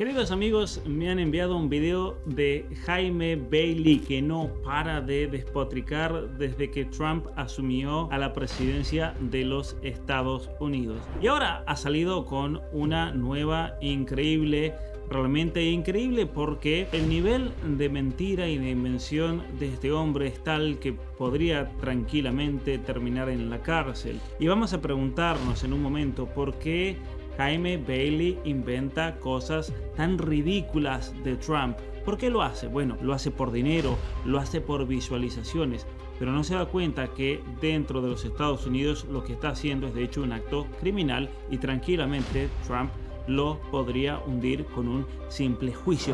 Queridos amigos, me han enviado un video de Jaime Bailey que no para de despotricar desde que Trump asumió a la presidencia de los Estados Unidos. Y ahora ha salido con una nueva increíble, realmente increíble, porque el nivel de mentira y de invención de este hombre es tal que podría tranquilamente terminar en la cárcel. Y vamos a preguntarnos en un momento por qué Jaime Bailey inventa cosas tan ridículas de Trump. ¿Por qué lo hace? Bueno, lo hace por dinero, lo hace por visualizaciones, pero no se da cuenta que dentro de los Estados Unidos lo que está haciendo es de hecho un acto criminal y tranquilamente Trump lo podría hundir con un simple juicio.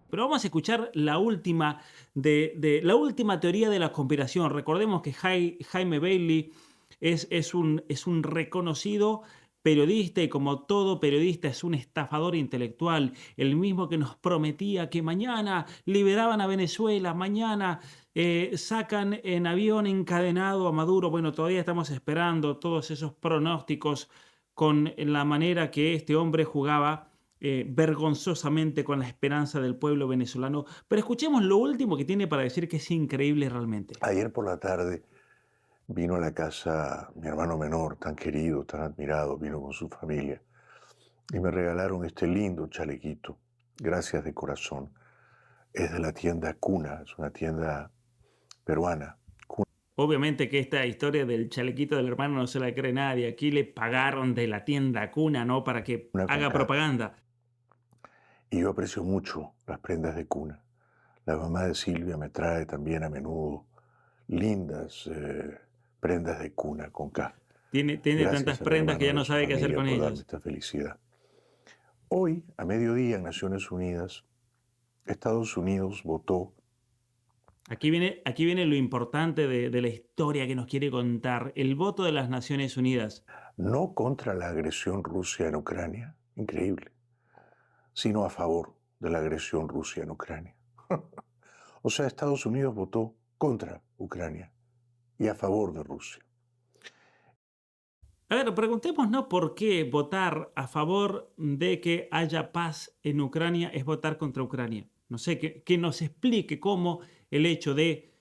Pero vamos a escuchar la última la última teoría de la conspiración. Recordemos que Jaime Bailey es un reconocido periodista y como todo periodista es un estafador intelectual, el mismo que nos prometía que mañana liberaban a Venezuela, mañana sacan en avión encadenado a Maduro. Bueno, todavía estamos esperando todos esos pronósticos con la manera que este hombre jugaba vergonzosamente con la esperanza del pueblo venezolano. Pero escuchemos lo último que tiene para decir que es increíble realmente. Ayer por la tarde vino a la casa mi hermano menor, tan querido, tan admirado, vino con su familia y me regalaron este lindo chalequito. Gracias de corazón. Es de la tienda Cuna, es una tienda peruana. Obviamente que esta historia del chalequito del hermano no se la cree nadie. Aquí le pagaron de la tienda Cuna, ¿no? Para que Cuna con haga K. propaganda. Y yo aprecio mucho las prendas de Cuna. La mamá de Silvia me trae también a menudo lindas prendas de Cuna con K. Tiene tantas Gracias a mi prendas que ya hermano y a no su sabe qué hacer familia con por darme ellas. esta felicidad. Hoy, a mediodía, en Naciones Unidas, Estados Unidos votó Aquí viene lo importante de la historia que nos quiere contar. El voto de las Naciones Unidas. no contra la agresión rusa en Ucrania, increíble, sino a favor de la agresión rusa en Ucrania. O sea, Estados Unidos votó contra Ucrania y a favor de Rusia. A ver, preguntémonos por qué votar a favor de que haya paz en Ucrania es votar contra Ucrania. No sé, que nos explique cómo el hecho de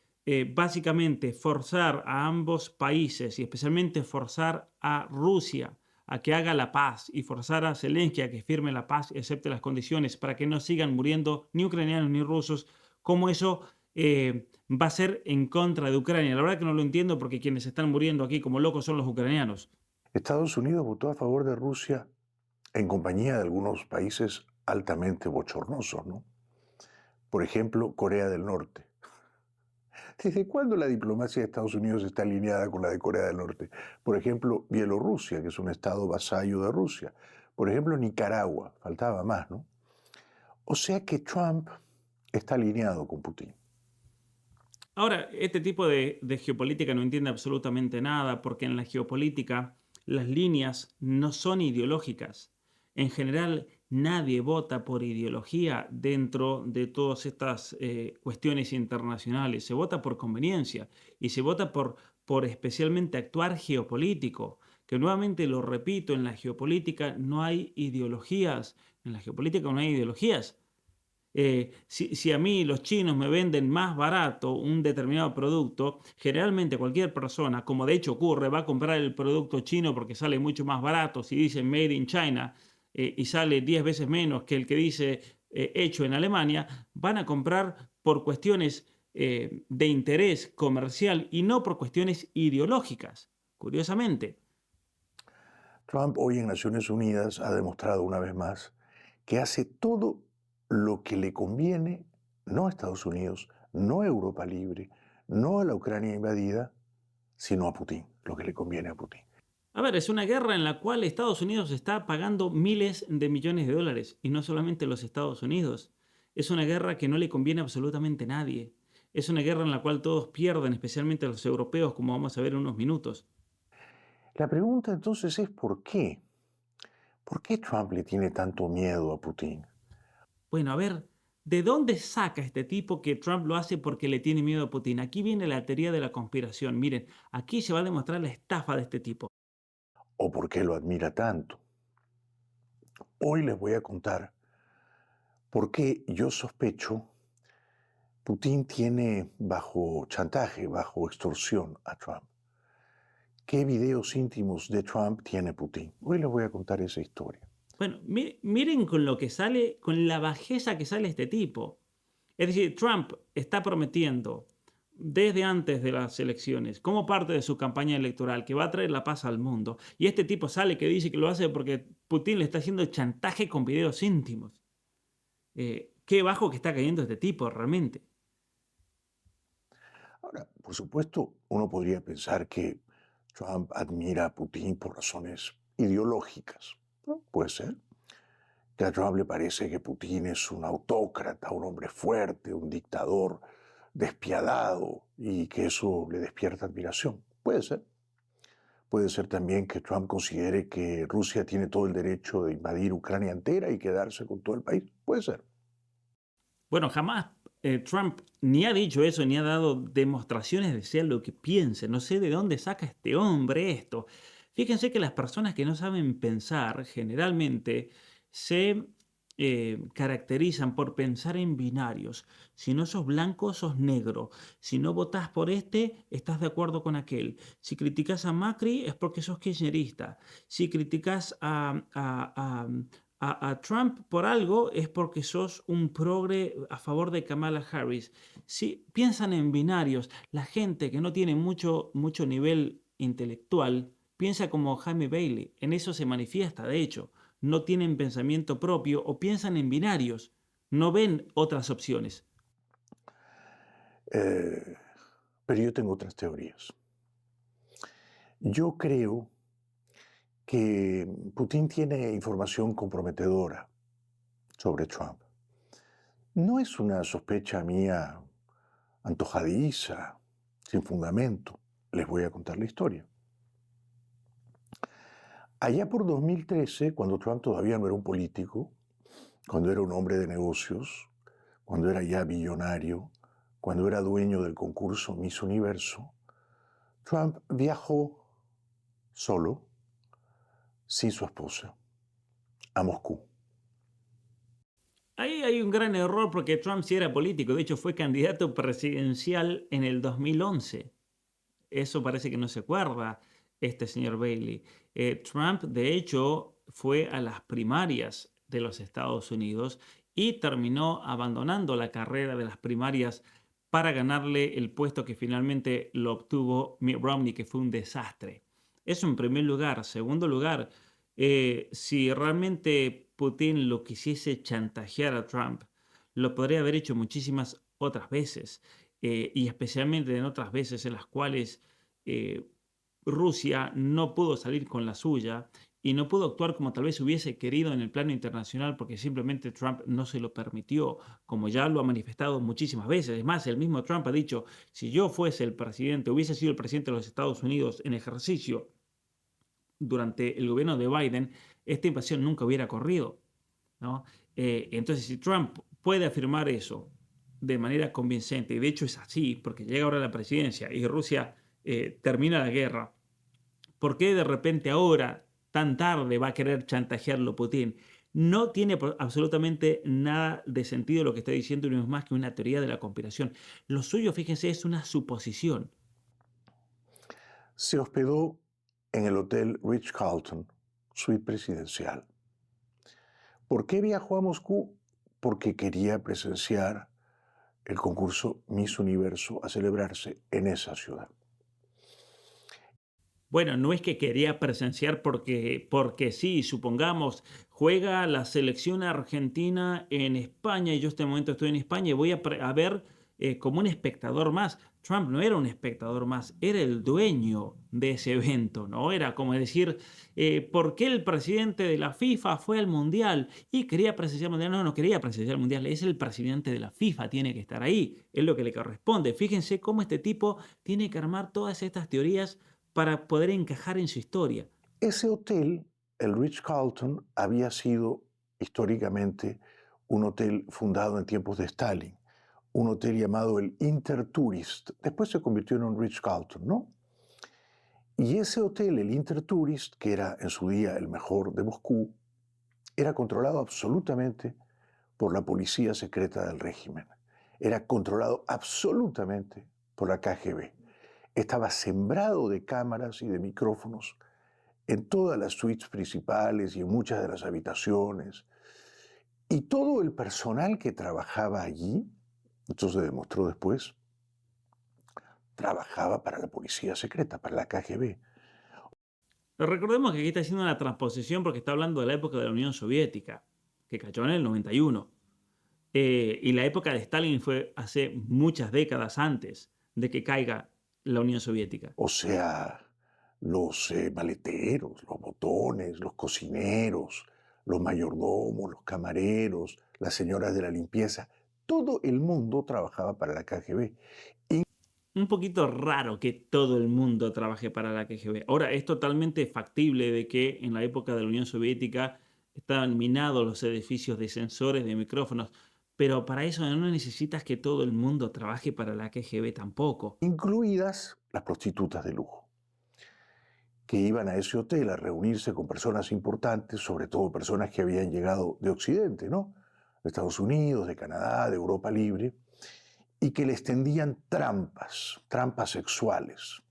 básicamente forzar a ambos países y especialmente forzar a Rusia a que haga la paz y forzar a Zelensky a que firme la paz y acepte las condiciones para que no sigan muriendo ni ucranianos ni rusos, cómo eso va a ser en contra de Ucrania. La verdad que no lo entiendo porque quienes están muriendo aquí como locos son los ucranianos. Estados Unidos votó a favor de Rusia en compañía de algunos países altamente bochornosos, ¿no? Por ejemplo, Corea del Norte. ¿Desde cuándo la diplomacia de Estados Unidos está alineada con la de Corea del Norte? Por ejemplo, Bielorrusia, que es un estado vasallo de Rusia. Por ejemplo, Nicaragua, faltaba más, ¿no? O sea que Trump está alineado con Putin. Ahora, este tipo de geopolítica no entiende absolutamente nada, porque en la geopolítica las líneas no son ideológicas. En general, nadie vota por ideología dentro de todas estas cuestiones internacionales. Se vota por conveniencia y se vota por especialmente actuar geopolítico. Que nuevamente lo repito, en la geopolítica no hay ideologías. En la geopolítica no hay ideologías. Si a mí los chinos me venden más barato un determinado producto, generalmente cualquier persona, como de hecho ocurre, va a comprar el producto chino porque sale mucho más barato. Si dice Made in China y sale 10 veces menos que el que dice hecho en Alemania, van a comprar por cuestiones de interés comercial y no por cuestiones ideológicas, curiosamente. Trump hoy en Naciones Unidas ha demostrado una vez más que hace todo lo que le conviene, no a Estados Unidos, no a Europa libre, no a la Ucrania invadida, sino a Putin, lo que le conviene a Putin. A ver, es una guerra en la cual Estados Unidos está pagando miles de millones de dólares y no solamente los Estados Unidos. Es una guerra que no le conviene absolutamente a nadie. Es una guerra en la cual todos pierden, especialmente los europeos, como vamos a ver en unos minutos. La pregunta entonces es ¿por qué? ¿Por qué Trump le tiene tanto miedo a Putin? Bueno, a ver, ¿de dónde saca este tipo que Trump lo hace porque le tiene miedo a Putin? Aquí viene la teoría de la conspiración. Miren, aquí se va a demostrar la estafa de este tipo. ¿O por qué lo admira tanto? Hoy les voy a contar por qué yo sospecho Putin tiene bajo chantaje, bajo extorsión a Trump. ¿Qué videos íntimos de Trump tiene Putin? Hoy les voy a contar esa historia. Bueno, miren con lo que sale, con la bajeza que sale este tipo. Es decir, Trump está prometiendo desde antes de las elecciones, como parte de su campaña electoral, que va a traer la paz al mundo. Y este tipo sale que dice que lo hace porque Putin le está haciendo chantaje con videos íntimos. Qué bajo que está cayendo este tipo realmente. Ahora, por supuesto, uno podría pensar que Trump admira a Putin por razones ideológicas. ¿No? Puede ser. Que a Trump le parece que Putin es un autócrata, un hombre fuerte, un dictador despiadado y que eso le despierta admiración. Puede ser. Puede ser también que Trump considere que Rusia tiene todo el derecho de invadir Ucrania entera y quedarse con todo el país. Puede ser. Bueno, jamás Trump ni ha dicho eso, ni ha dado demostraciones de ser lo que piense. No sé de dónde saca este hombre esto. Fíjense que las personas que no saben pensar generalmente se caracterizan por pensar en binarios. Si no sos blanco, sos negro. Si no votás por este, estás de acuerdo con aquel. Si criticas a Macri es porque sos kirchnerista. Si criticas a Trump por algo es porque sos un progre a favor de Kamala Harris. Si piensan en binarios, la gente que no tiene mucho nivel intelectual piensa como Jaime Bailey. En eso se manifiesta, de hecho. No tienen pensamiento propio o piensan en binarios. No ven otras opciones. Eh, pero yo tengo otras teorías. Yo creo que Putin tiene información comprometedora sobre Trump. No es una sospecha mía antojadiza, sin fundamento. Les voy a contar la historia. Allá por 2013, cuando Trump todavía no era un político, cuando era un hombre de negocios, cuando era ya billonario, cuando era dueño del concurso Miss Universo, Trump viajó solo, sin su esposa, a Moscú. Ahí hay un gran error porque Trump sí era político. De hecho, fue candidato presidencial en el 2011. Eso parece que no se acuerda este señor Bailey. Trump, de hecho, fue a las primarias de los Estados Unidos y terminó abandonando la carrera de las primarias para ganarle el puesto que finalmente lo obtuvo Mitt Romney, que fue un desastre. Eso en primer lugar. Segundo lugar, si realmente Putin lo quisiese chantajear a Trump, lo podría haber hecho muchísimas otras veces y especialmente en otras veces en las cuales eh, Rusia no pudo salir con la suya y no pudo actuar como tal vez hubiese querido en el plano internacional porque simplemente Trump no se lo permitió, como ya lo ha manifestado muchísimas veces. Es más, el mismo Trump ha dicho, si yo fuese el presidente, hubiese sido el presidente de los Estados Unidos en ejercicio durante el gobierno de Biden, esta invasión nunca hubiera corrido, ¿no? Entonces, si Trump puede afirmar eso de manera convincente, y de hecho es así, porque llega ahora a la presidencia y Rusia termina la guerra, ¿por qué de repente ahora, tan tarde, va a querer chantajearlo Putin? No tiene absolutamente nada de sentido lo que está diciendo y no es más que una teoría de la conspiración. Lo suyo, fíjense, es una suposición. Se hospedó en el Hotel Ritz-Carlton, suite presidencial. ¿Por qué viajó a Moscú? Porque quería presenciar el concurso Miss Universo a celebrarse en esa ciudad. Bueno, no es que quería presenciar porque sí, supongamos, juega la selección argentina en España y yo este momento estoy en España y voy a ver como un espectador más. Trump no era un espectador más, era el dueño de ese evento, ¿no? Era como decir, ¿por qué el presidente de la FIFA fue al Mundial y quería presenciar el Mundial? No, no quería presenciar el Mundial, es el presidente de la FIFA, tiene que estar ahí, es lo que le corresponde. Fíjense cómo este tipo tiene que armar todas estas teorías para poder encajar en su historia. Ese hotel, el Ritz-Carlton, había sido históricamente un hotel fundado en tiempos de Stalin, un hotel llamado el Intertourist. Después se convirtió en un Ritz-Carlton, ¿no? Y ese hotel, el Intertourist, que era en su día el mejor de Moscú, era controlado absolutamente por la policía secreta del régimen. Era controlado absolutamente por la KGB. Estaba sembrado de cámaras y de micrófonos en todas las suites principales y en muchas de las habitaciones. Y todo el personal que trabajaba allí, esto se demostró después, trabajaba para la policía secreta, para la KGB. Pero recordemos que aquí está haciendo una transposición porque está hablando de la época de la Unión Soviética, que cayó en el 91. Y la época de Stalin fue hace muchas décadas antes de que caiga la Unión Soviética. O sea, los maleteros, los botones, los cocineros, los mayordomos, los camareros, las señoras de la limpieza, todo el mundo trabajaba para la KGB. Un poquito raro que todo el mundo trabaje para la KGB. Ahora, es totalmente factible de que en la época de la Unión Soviética estaban minados los edificios de sensores, de micrófonos, pero para eso no necesitas que todo el mundo trabaje para la KGB tampoco. Incluidas las prostitutas de lujo, que iban a ese hotel a reunirse con personas importantes, sobre todo personas que habían llegado de Occidente, ¿no? De Estados Unidos, de Canadá, de Europa Libre, y que les tendían trampas, trampas sexuales,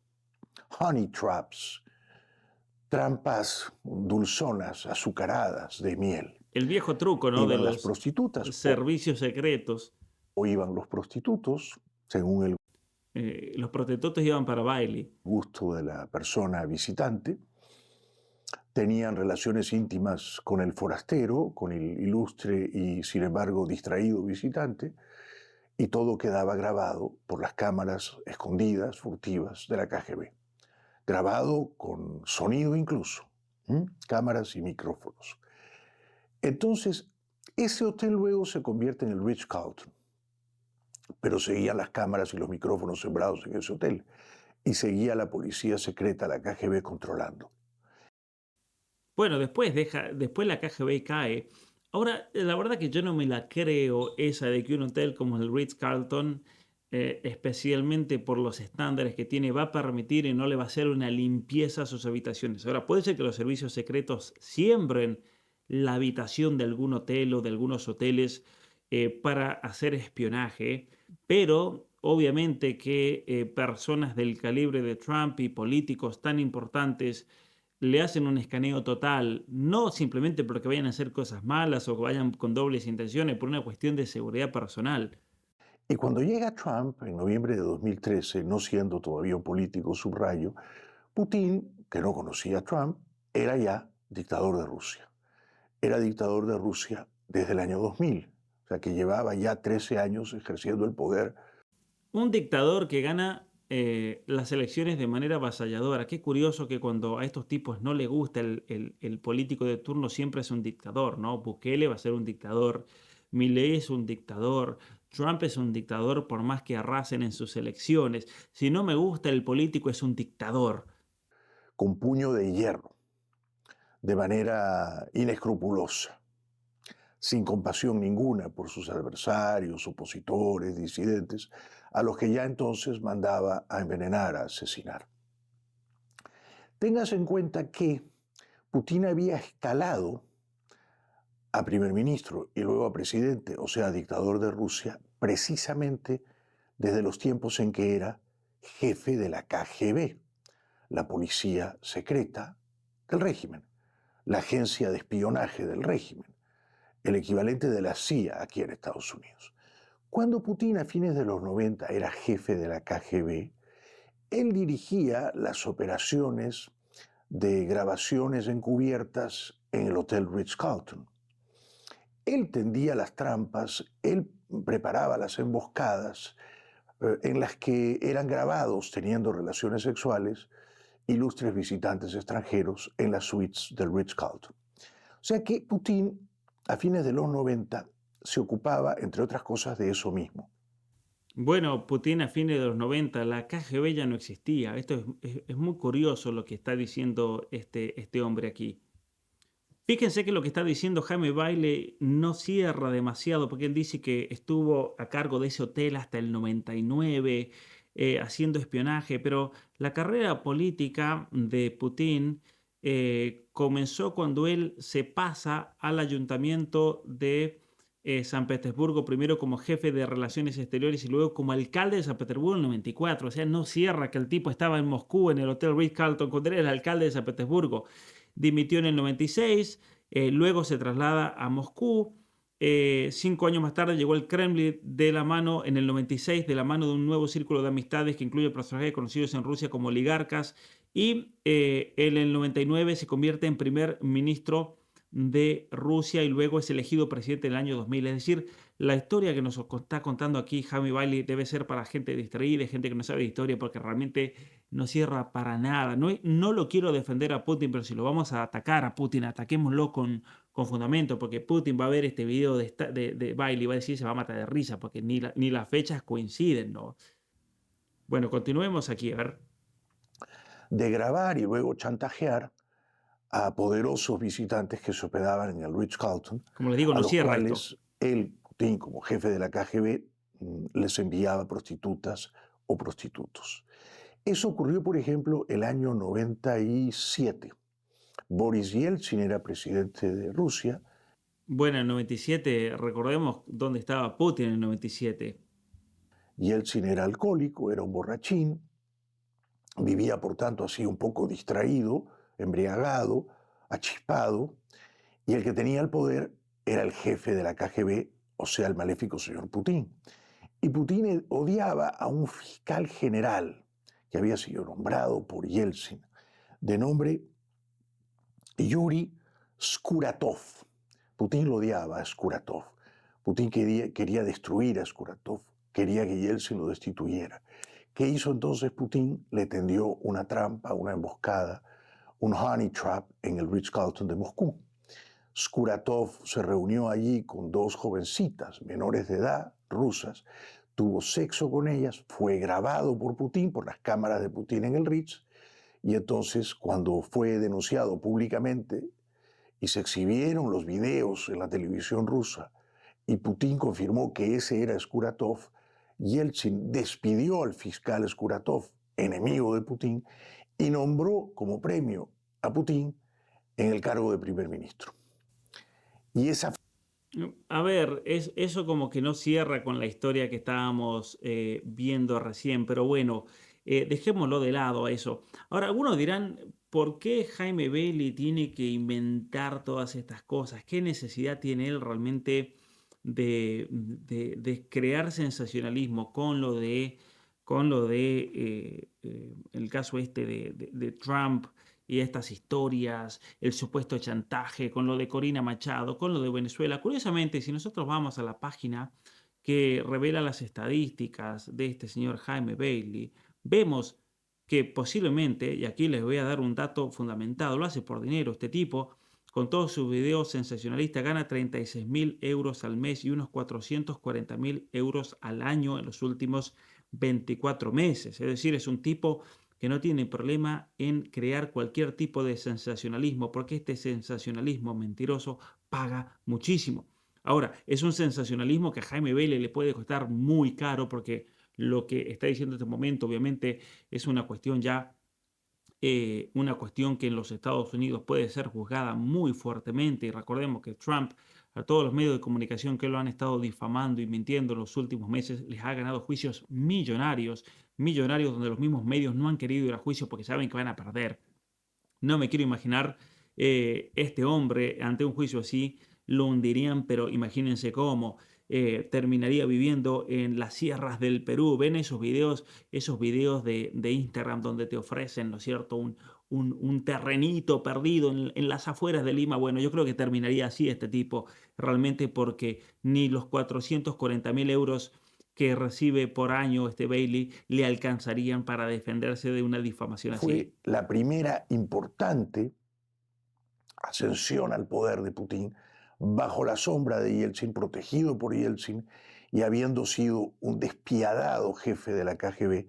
honey traps, trampas dulzonas, azucaradas de miel. El viejo truco, ¿no? De Iban las los prostitutas servicios secretos. o iban los prostitutos, según el Los prostitutos iban para baile. gusto de la persona visitante, tenían relaciones íntimas con el forastero, con el ilustre y sin embargo distraído visitante, y todo quedaba grabado por las cámaras escondidas, furtivas de la KGB. Grabado con sonido incluso, cámaras y micrófonos. Entonces, ese hotel luego se convierte en el Ritz-Carlton, pero seguían las cámaras y los micrófonos sembrados en ese hotel, y seguía la policía secreta, la KGB, controlando. Bueno, después la KGB cae. Ahora, la verdad que yo no me la creo esa de que un hotel como el Ritz-Carlton, especialmente por los estándares que tiene, va a permitir y no le va a hacer una limpieza a sus habitaciones. Ahora, puede ser que los servicios secretos siembren la habitación de algún hotel o de algunos hoteles para hacer espionaje, pero obviamente que personas del calibre de Trump y políticos tan importantes le hacen un escaneo total, no simplemente porque vayan a hacer cosas malas o que vayan con dobles intenciones, por una cuestión de seguridad personal. Y cuando llega Trump en noviembre de 2013, no siendo todavía un político subrayo, Putin, que no conocía a Trump, era ya dictador de Rusia. Era dictador de Rusia desde el año 2000, o sea que llevaba ya 13 años ejerciendo el poder. Un dictador que gana las elecciones de manera avasalladora. Qué curioso que cuando a estos tipos no les gusta el político de turno, siempre es un dictador, ¿no? Bukele va a ser un dictador, Milei es un dictador, Trump es un dictador por más que arrasen en sus elecciones. Si no me gusta el político, es un dictador. Con puño de hierro, de manera inescrupulosa, sin compasión ninguna por sus adversarios, opositores, disidentes, a los que ya entonces mandaba a envenenar, a asesinar. Tengas en cuenta que Putin había escalado a primer ministro y luego a presidente, o sea, dictador de Rusia, precisamente desde los tiempos en que era jefe de la KGB, la policía secreta del régimen, la agencia de espionaje del régimen, el equivalente de la CIA aquí en Estados Unidos. Cuando Putin a fines de los 90 era jefe de la KGB, él dirigía las operaciones de grabaciones encubiertas en el Hotel Ritz-Carlton. Él tendía las trampas, él preparaba las emboscadas en las que eran grabados teniendo relaciones sexuales ilustres visitantes extranjeros en las suites del Ritz-Carlton. O sea que Putin, a fines de los 90, se ocupaba, entre otras cosas, de eso mismo. Bueno, Putin a fines de los 90, la KGB ya no existía. Esto es muy curioso lo que está diciendo este hombre aquí. Fíjense que lo que está diciendo Jaime Bailey no cierra demasiado, porque él dice que estuvo a cargo de ese hotel hasta el 99, haciendo espionaje, pero la carrera política de Putin comenzó cuando él se pasa al ayuntamiento de San Petersburgo, primero como jefe de Relaciones Exteriores y luego como alcalde de San Petersburgo en el 94. O sea, no cierra que el tipo estaba en Moscú, en el Hotel Ritz-Carlton, cuando era el alcalde de San Petersburgo. Dimitió en el 96, luego se traslada a Moscú. 5 años más tarde llegó al Kremlin de la mano, en el 96, de la mano de un nuevo círculo de amistades que incluye personajes conocidos en Rusia como oligarcas, y él en el 99 se convierte en primer ministro de Rusia y luego es elegido presidente en el año 2000. Es decir, la historia que nos está contando aquí Jaime Bailey debe ser para gente distraída, gente que no sabe de historia, porque realmente no cierra para nada. No, no lo quiero defender a Putin, pero si lo vamos a atacar a Putin, ataquémoslo con fundamento, porque Putin va a ver este video de Bailey y va a decir, se va a matar de risa, porque ni las fechas coinciden, ¿no? Bueno, continuemos aquí, a ver. De grabar y luego chantajear a poderosos visitantes que se hospedaban en el Ritz-Carlton, Como les digo, a no los cierra esto. cuales él, Putin, como jefe de la KGB, les enviaba prostitutas o prostitutos. Eso ocurrió, por ejemplo, el año 97. Boris Yeltsin era presidente de Rusia. Bueno, en el 97, recordemos dónde estaba Putin en el 97. Yeltsin era alcohólico, era un borrachín, vivía por tanto así un poco distraído, embriagado, achispado, y el que tenía el poder era el jefe de la KGB, o sea, el maléfico señor Putin. Y Putin odiaba a un fiscal general que había sido nombrado por Yeltsin, de nombre Yuri Skuratov. Putin lo odiaba a Skuratov. Putin quería destruir a Skuratov, quería que Yeltsin lo destituyera. ¿Qué hizo entonces Putin? Le tendió una trampa, una emboscada, un honey trap en el Ritz-Carlton de Moscú. Skuratov se reunió allí con dos jovencitas menores de edad, rusas, tuvo sexo con ellas, fue grabado por Putin, por las cámaras de Putin en el Ritz, y entonces cuando fue denunciado públicamente y se exhibieron los videos en la televisión rusa y Putin confirmó que ese era Skuratov, Yeltsin despidió al fiscal Skuratov, enemigo de Putin, y nombró como premio a Putin en el cargo de primer ministro. Y esa... A ver, eso como que no cierra con la historia que estábamos viendo recién, pero bueno, dejémoslo de lado a eso. Ahora, algunos dirán, ¿por qué Jaime Bailey tiene que inventar todas estas cosas? ¿Qué necesidad tiene él realmente de crear sensacionalismo con lo de el caso este de Trump y estas historias, el supuesto chantaje, con lo de Corina Machado, con lo de Venezuela? Curiosamente, si nosotros vamos a la página que revela las estadísticas de este señor Jaime Bailey, vemos que posiblemente, y aquí les voy a dar un dato fundamentado, lo hace por dinero este tipo, con todos sus videos sensacionalistas, gana 36.000 euros al mes y unos 440.000 euros al año en los últimos 24 meses. Es decir, es un tipo que no tiene problema en crear cualquier tipo de sensacionalismo, porque este sensacionalismo mentiroso paga muchísimo. Ahora, es un sensacionalismo que a Jaime Bailey le puede costar muy caro, porque lo que está diciendo en este momento obviamente es una cuestión una cuestión que en los Estados Unidos puede ser juzgada muy fuertemente. Y recordemos que Trump, a todos los medios de comunicación que lo han estado difamando y mintiendo en los últimos meses, les ha ganado juicios millonarios, millonarios donde los mismos medios no han querido ir a juicio porque saben que van a perder. No me quiero imaginar este hombre ante un juicio así, lo hundirían, pero imagínense cómo. Terminaría viviendo en las sierras del Perú. Ven esos videos de Instagram donde te ofrecen, ¿no es cierto?, un terrenito perdido en las afueras de Lima. Bueno, yo creo que terminaría así este tipo, realmente, porque ni los 440.000 euros que recibe por año este Bailey le alcanzarían para defenderse de una difamación así. Fue la primera importante ascensión al poder de Putin bajo la sombra de Yeltsin, protegido por Yeltsin y habiendo sido un despiadado jefe de la KGB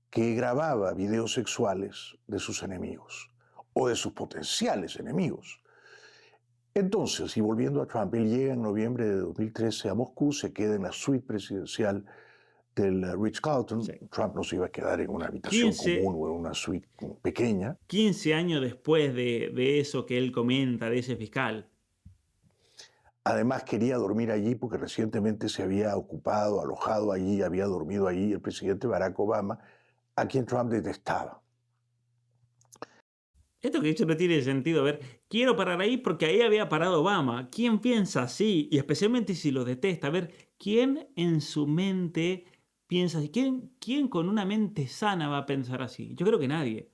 que grababa videos sexuales de sus enemigos o de sus potenciales enemigos. Entonces, y volviendo a Trump, él llega en noviembre de 2013 a Moscú, se queda en la suite presidencial del Ritz-Carlton. Sí. Trump no se iba a quedar en una habitación 15, común o en una suite pequeña. 15 años después de eso que él comenta, de ese fiscal. Además quería dormir allí porque recientemente se había ocupado, alojado allí, había dormido allí el presidente Barack Obama, a quien Trump detestaba. Esto que he dicho no tiene sentido. A ver, quiero parar ahí porque ahí había parado Obama. ¿Quién piensa así? Y especialmente si lo detesta. A ver, ¿quién en su mente piensa así? ¿Quién con una mente sana va a pensar así? Yo creo que nadie.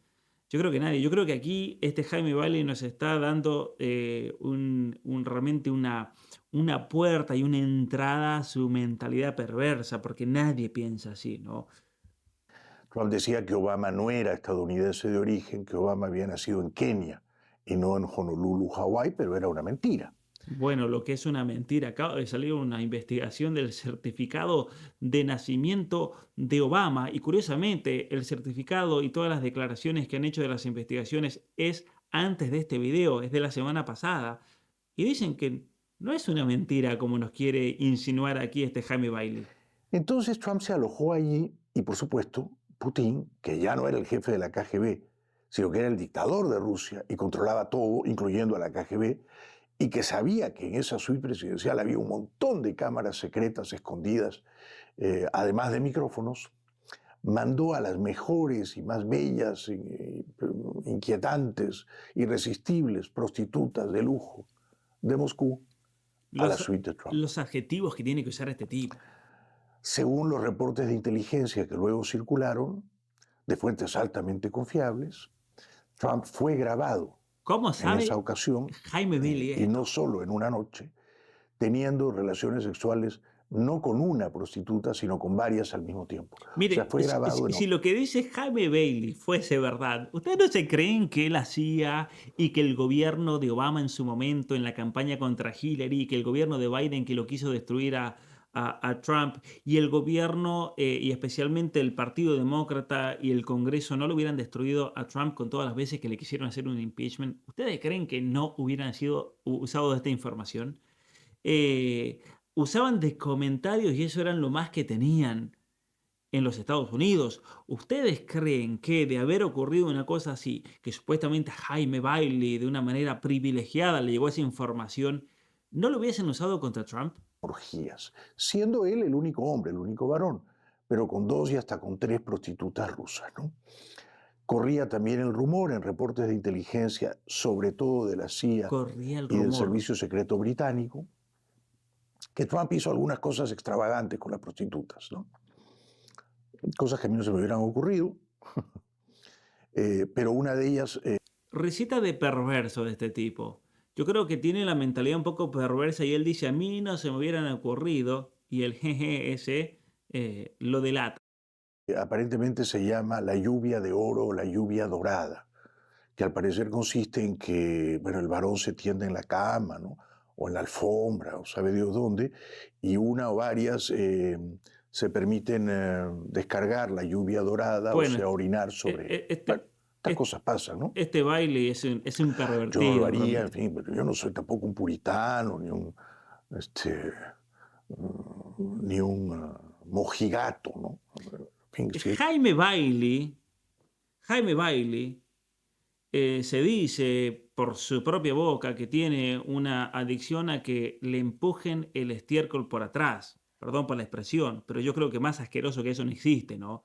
Yo creo que nadie. Yo creo que aquí este Jaime Bailey nos está dando realmente una puerta y una entrada a su mentalidad perversa, porque nadie piensa así, ¿no? Trump decía que Obama no era estadounidense de origen, que Obama había nacido en Kenia y no en Honolulu, Hawái, pero era una mentira. Bueno, lo que es una mentira. Acaba de salir una investigación del certificado de nacimiento de Obama y curiosamente el certificado y todas las declaraciones que han hecho de las investigaciones es antes de este video, es de la semana pasada. Y dicen que no es una mentira como nos quiere insinuar aquí este Jaime Bailey. Entonces Trump se alojó allí y, por supuesto, Putin, que ya no era el jefe de la KGB, sino que era el dictador de Rusia y controlaba todo, incluyendo a la KGB, y que sabía que en esa suite presidencial había un montón de cámaras secretas escondidas, además de micrófonos, mandó a las mejores y más bellas, inquietantes, irresistibles prostitutas de lujo de Moscú a la Los, suite de Trump. los adjetivos que tiene que usar este tipo. Según los reportes de inteligencia que luego circularon, de fuentes altamente confiables, Trump fue grabado ¿Cómo en esa sabe ocasión, Jaime Bailey y no esto? solo en una noche, teniendo relaciones sexuales no con una prostituta, sino con varias al mismo tiempo. O sea, Mire, fue grabado en... si lo que dice Jaime Bailey fuese verdad, ¿ustedes no se creen que él hacía y que el gobierno de Obama en su momento, en la campaña contra Hillary, que el gobierno de Biden que lo quiso destruir a Trump y el gobierno y especialmente el Partido Demócrata y el Congreso no lo hubieran destruido a Trump con todas las veces que le quisieron hacer un impeachment? ¿Ustedes creen que no hubieran sido usado esta información? Eh, Usaban de comentarios y eso eran lo más que tenían en los Estados Unidos. ¿Ustedes creen que de haber ocurrido una cosa así, que supuestamente Jaime Bailey de una manera privilegiada le llegó esa información, no lo hubiesen usado contra Trump? orgías, siendo él el único hombre, el único varón, pero con 2 y hasta con 3 prostitutas rusas, ¿no? Corría también el rumor en reportes de inteligencia, sobre todo de la CIA Corría el y del rumor. Servicio Secreto Británico, que Trump hizo algunas cosas extravagantes con las prostitutas, ¿no? Cosas que a mí no se me hubieran ocurrido, pero una de ellas... Recita de perverso de este tipo. Yo creo que tiene la mentalidad un poco perversa y él dice, a mí no se me hubieran ocurrido, y el jeje ese lo delata. aparentemente se llama la lluvia de oro o la lluvia dorada, que al parecer consiste en que, bueno, el varón se tiende en la cama, ¿no? O en la alfombra, o sabe Dios dónde, y una o varias se permiten descargar la lluvia dorada, o Bueno, sea, orinar e- sobre... e- Bueno, este, estas este, cosas pasan, ¿no? este baile es un Yo no lo pervertido haría, en realmente. fin, pero yo no soy tampoco un puritano, ni un, este, ni un mojigato, ¿no? En fin, sí. Jaime Bailey se dice por su propia boca que tiene una adicción a que le empujen el estiércol por atrás. Perdón por la expresión, pero yo creo que más asqueroso que eso no existe, ¿no?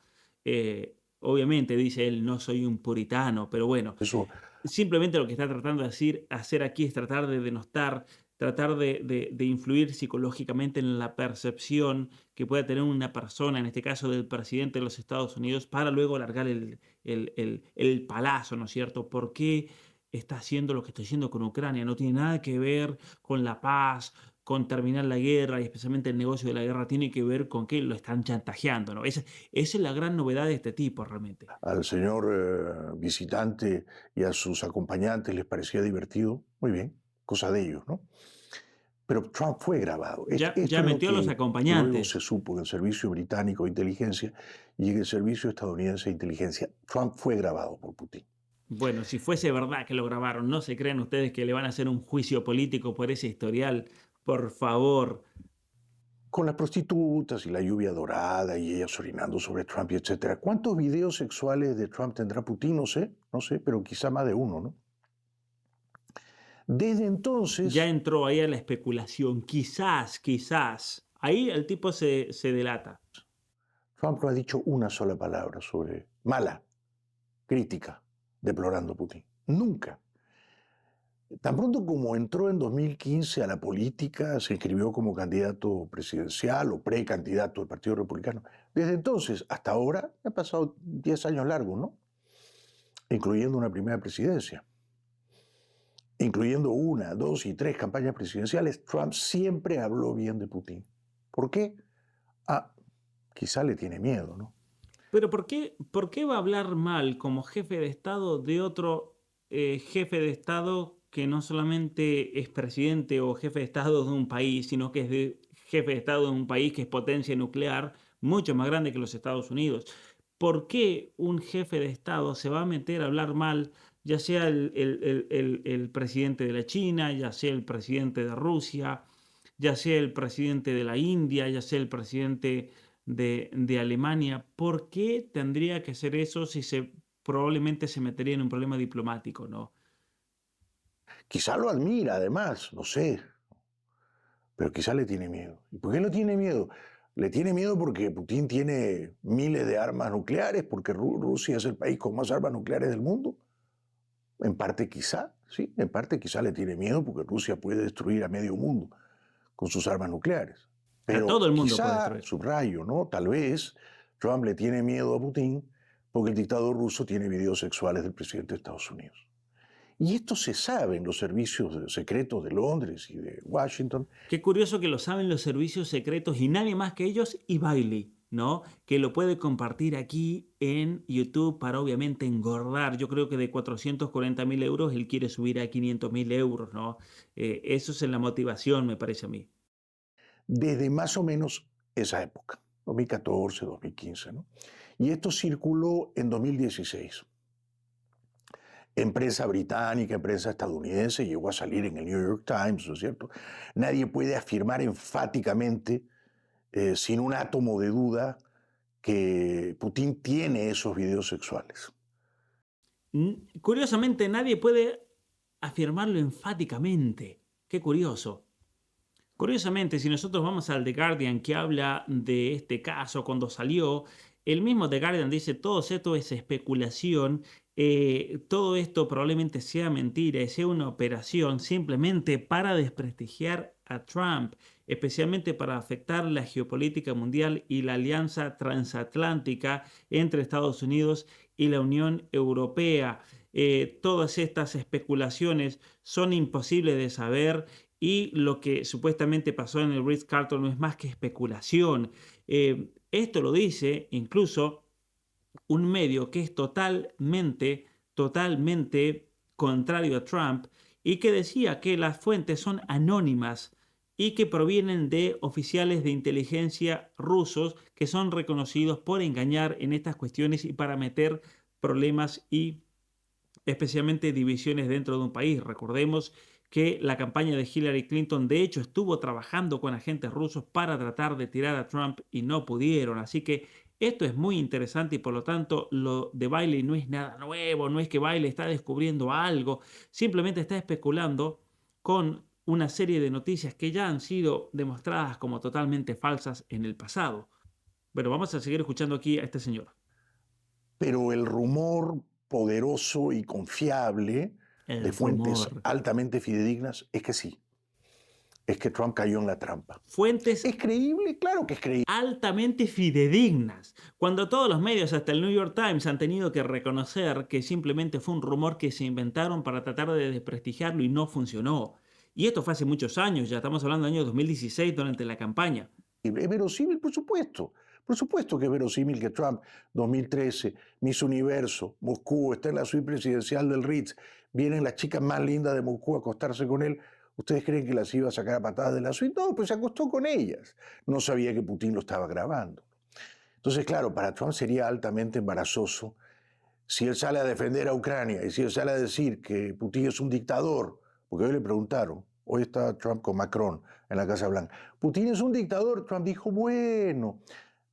Obviamente dice él, no soy un puritano, pero bueno, Eso, simplemente lo que está tratando de hacer aquí es tratar de denostar, tratar de influir psicológicamente en la percepción que pueda tener una persona, en este caso del presidente de los Estados Unidos, para luego alargar el palazo, ¿no es cierto? ¿Por qué está haciendo lo que está haciendo con Ucrania? No tiene nada que ver con la paz, con terminar la guerra y especialmente el negocio de la guerra, tiene que ver con que lo están chantajeando, ¿no? Esa es la gran novedad de este tipo realmente. al señor visitante y a sus acompañantes les parecía divertido, muy bien, cosa de ellos, ¿no? Pero Trump fue grabado. Ya Esto es lo metió a los que luego se acompañantes. supo en el Servicio Británico de Inteligencia y en el Servicio Estadounidense de Inteligencia. Trump fue grabado por Putin. Bueno, si fuese verdad que lo grabaron, ¿no se creen ustedes que le van a hacer un juicio político por ese historial? Por favor. con las prostitutas y la lluvia dorada y ellas orinando sobre Trump y etcétera. ¿Cuántos videos sexuales de Trump tendrá Putin? No sé, pero quizá más de uno, ¿no? Desde Ya entonces, entró ahí a la especulación. Quizás. Ahí el tipo se delata. Trump no ha dicho una sola palabra sobre mala, crítica, deplorando a Putin. Nunca. Tan pronto como entró en 2015 a la política, se inscribió como candidato presidencial o precandidato del Partido Republicano. Desde entonces hasta ahora, han pasado 10 años largos, ¿no? Incluyendo una primera presidencia. Incluyendo una, dos y tres campañas presidenciales, Trump siempre habló bien de Putin. ¿Por qué? Ah, quizá le tiene miedo, ¿no? Pero por qué va a hablar mal como jefe de Estado de otro jefe de Estado que no solamente es presidente o jefe de Estado de un país, sino que es jefe de Estado de un país que es potencia nuclear mucho más grande que los Estados Unidos? ¿Por qué un jefe de Estado se va a meter a hablar mal, ya sea el presidente de la China, ya sea el presidente de Rusia, ya sea el presidente de la India, ya sea el presidente de Alemania? ¿Por qué tendría que hacer eso si probablemente se metería en un problema diplomático, no? Quizá lo admira, además, no sé, pero quizá le tiene miedo. ¿Y por qué le tiene miedo? Le tiene miedo porque Putin tiene miles de armas nucleares, porque Rusia es el país con más armas nucleares del mundo. En parte quizá, sí, en parte quizá le tiene miedo porque Rusia puede destruir a medio mundo con sus armas nucleares. A todo Pero el mundo puede quizá, destruir. subrayo, ¿no? Tal vez Trump le tiene miedo a Putin porque el dictador ruso tiene videos sexuales del presidente de Estados Unidos. Y esto se sabe en los servicios secretos de Londres y de Washington. Qué curioso que lo saben los servicios secretos y nadie más que ellos y Bailey, ¿no? Que lo puede compartir aquí en YouTube para obviamente engordar. Yo creo que de 440.000 euros él quiere subir a 500.000 euros, ¿no? Eso es en la motivación, me parece a mí. Desde más o menos esa época, 2014, 2015, ¿no? Y esto circuló en 2016. Empresa británica, empresa estadounidense, llegó a salir en el New York Times, ¿no es cierto? Nadie puede afirmar enfáticamente, sin un átomo de duda, que Putin tiene esos videos sexuales. Curiosamente, nadie puede afirmarlo enfáticamente. Qué curioso. Curiosamente, si nosotros vamos al The Guardian que habla de este caso cuando salió, el mismo The Guardian dice todo esto es especulación, todo esto probablemente sea mentira y sea una operación simplemente para desprestigiar a Trump, especialmente para afectar la geopolítica mundial y la alianza transatlántica entre Estados Unidos y la Unión Europea. Todas estas especulaciones son imposibles de saber y lo que supuestamente pasó en el Ritz-Carlton no es más que especulación. Esto lo dice incluso un medio que es totalmente contrario a Trump y que decía que las fuentes son anónimas y que provienen de oficiales de inteligencia rusos que son reconocidos por engañar en estas cuestiones y para meter problemas y especialmente divisiones dentro de un país. Recordemos que la campaña de Hillary Clinton de hecho estuvo trabajando con agentes rusos para tratar de tirar a Trump y no pudieron. Así que esto es muy interesante y por lo tanto lo de Bailey no es nada nuevo, no es que Bailey está descubriendo algo, simplemente está especulando con una serie de noticias que ya han sido demostradas como totalmente falsas en el pasado. Pero vamos a seguir escuchando aquí a este señor. Pero el rumor poderoso y confiable de El fuentes rumor. altamente fidedignas es que sí, es que Trump cayó en la trampa. Fuentes ¿Es creíble? Claro que es creíble. altamente fidedignas, cuando todos los medios, hasta el New York Times, han tenido que reconocer que simplemente fue un rumor que se inventaron para tratar de desprestigiarlo y no funcionó. Y esto fue hace muchos años, ya estamos hablando del año 2016 durante la campaña. Es verosímil, por supuesto. Por supuesto que es verosímil que Trump, 2013, Miss Universo, Moscú, está en la suite presidencial del Ritz, vienen las chicas más lindas de Moscú a acostarse con él. ¿Ustedes creen que las iba a sacar a patadas de la suite? No, pues se acostó con ellas. No sabía que Putin lo estaba grabando. Entonces, claro, para Trump sería altamente embarazoso si él sale a defender a Ucrania y si él sale a decir que Putin es un dictador, porque hoy le preguntaron, Hoy está Trump con Macron en la Casa Blanca. Putin es un dictador. Trump dijo, bueno,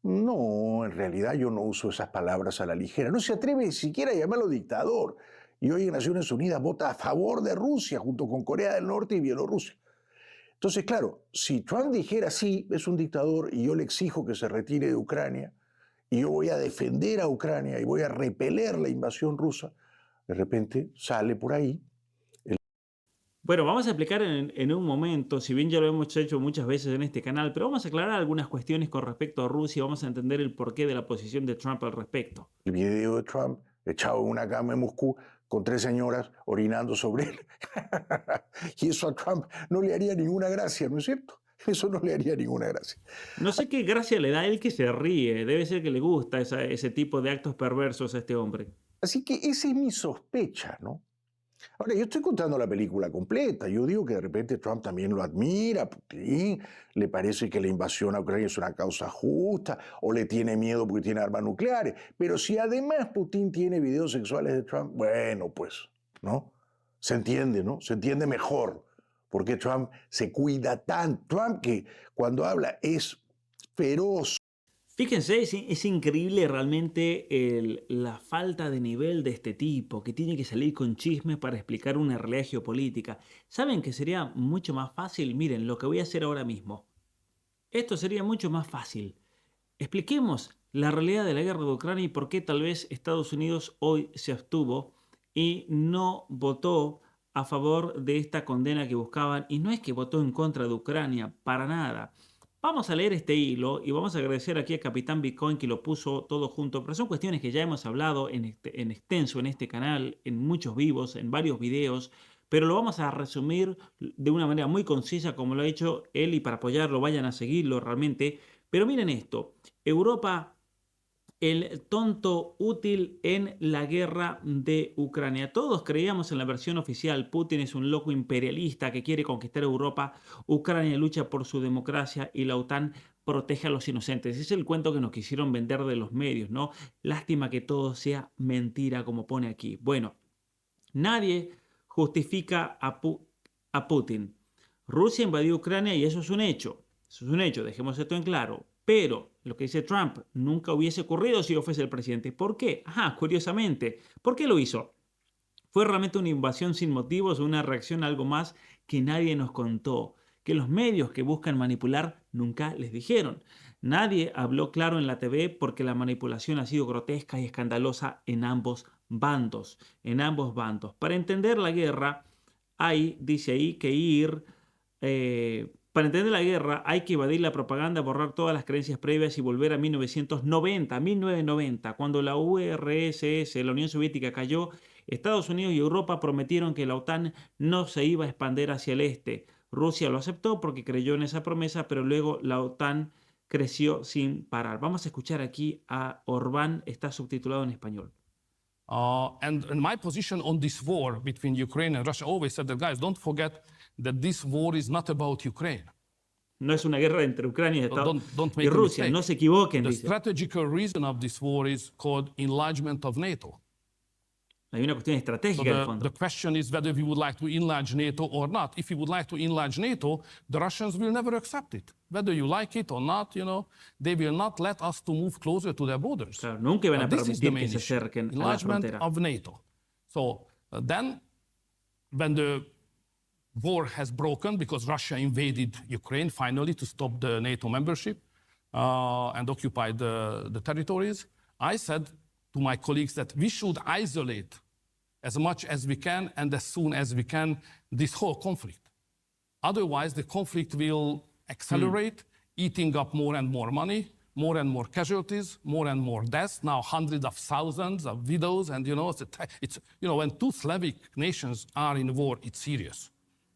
no, en realidad yo no uso esas palabras a la ligera. No se atreve siquiera a llamarlo dictador. Y hoy en Naciones Unidas vota a favor de Rusia junto con Corea del Norte y Bielorrusia. Entonces, claro, si Trump dijera sí, es un dictador y yo le exijo que se retire de Ucrania y yo voy a defender a Ucrania y voy a repeler la invasión rusa, de repente sale por ahí. Bueno, vamos a explicar en un momento, si bien ya lo hemos hecho muchas veces en este canal, pero vamos a aclarar algunas cuestiones con respecto a Rusia, vamos a entender el porqué de la posición de Trump al respecto. El video de Trump echado en una cama en Moscú con 3 señoras orinando sobre él. Y eso a Trump no le haría ninguna gracia, ¿no es cierto? Eso no le haría ninguna gracia. No sé qué gracia le da a él que se ríe, debe ser que le gusta ese tipo de actos perversos a este hombre. Así que esa es mi sospecha, ¿no? Ahora, yo estoy contando la película completa. Yo digo que de repente Trump también lo admira, Putin, le parece que la invasión a Ucrania es una causa justa, o le tiene miedo porque tiene armas nucleares. Pero si además Putin tiene videos sexuales de Trump, bueno, pues, ¿no? Se entiende, ¿no? Se entiende mejor porque Trump se cuida tanto. Trump que cuando habla es feroz. Fíjense, es increíble realmente la falta de nivel de este tipo, que tiene que salir con chismes para explicar una realidad geopolítica. ¿Saben que sería mucho más fácil? Miren, lo que voy a hacer ahora mismo. Esto sería mucho más fácil. Expliquemos la realidad de la guerra de Ucrania y por qué tal vez Estados Unidos hoy se abstuvo y no votó a favor de esta condena que buscaban. Y no es que votó en contra de Ucrania, para nada. Vamos a leer este hilo y vamos a agradecer aquí a Capitán Bitcoin que lo puso todo junto, pero son cuestiones que ya hemos hablado en extenso en este canal, en muchos vivos, en varios videos, pero lo vamos a resumir de una manera muy concisa como lo ha hecho él y para apoyarlo vayan a seguirlo realmente. Pero miren esto, Europa, el tonto útil en la guerra de Ucrania. Todos creíamos en la versión oficial, Putin es un loco imperialista que quiere conquistar Europa, Ucrania lucha por su democracia y la OTAN protege a los inocentes. Ese es el cuento que nos quisieron vender de los medios, ¿no? Lástima que todo sea mentira como pone aquí. Bueno, nadie justifica a Putin. Rusia invadió Ucrania y eso es un hecho. Eso es un hecho, dejemos esto en claro. Pero lo que dice Trump nunca hubiese ocurrido si yo fuese el presidente. ¿Por qué? Curiosamente, ¿por qué lo hizo? Fue realmente una invasión sin motivos, una reacción a algo más que nadie nos contó, que los medios que buscan manipular nunca les dijeron. Nadie habló claro en la TV porque la manipulación ha sido grotesca y escandalosa en ambos bandos, Para entender la guerra dice ahí que para entender la guerra hay que evadir la propaganda, borrar todas las creencias previas y volver a 1990, cuando la URSS, la Unión Soviética, cayó. Estados Unidos y Europa prometieron que la OTAN no se iba a expandir hacia el este. Rusia lo aceptó porque creyó en esa promesa, pero luego la OTAN creció sin parar. Vamos a escuchar aquí a Orbán, está subtitulado en español. And my position on this war between Ukraine and Russia always said that, guys, don't forget that this war is not about Ukraine. No es una guerra entre Ucrania Don't y Rusia, no se equivoquen. The Dice. strategical reason of this war is called enlargement of NATO. Hay una cuestión estratégica de fondo. The question is whether we would like to enlarge NATO or not. If we would like to enlarge NATO, the Russians will never accept it. Whether you like it or not, they will not let us to move closer to their borders. Claro, nunca van a permitir que se acerquen a la frontera. Enlargement of NATO. So then, when the war has broken, because Russia invaded Ukraine finally to stop the NATO membership and occupy the territories, I said to my colleagues that we should isolate as much as we can and as soon as we can this whole conflict. Otherwise, the conflict will accelerate, eating up more and more money, more and more casualties, more and more deaths. Now, hundreds of thousands of widows, and it's when two Slavic nations are in war, it's serious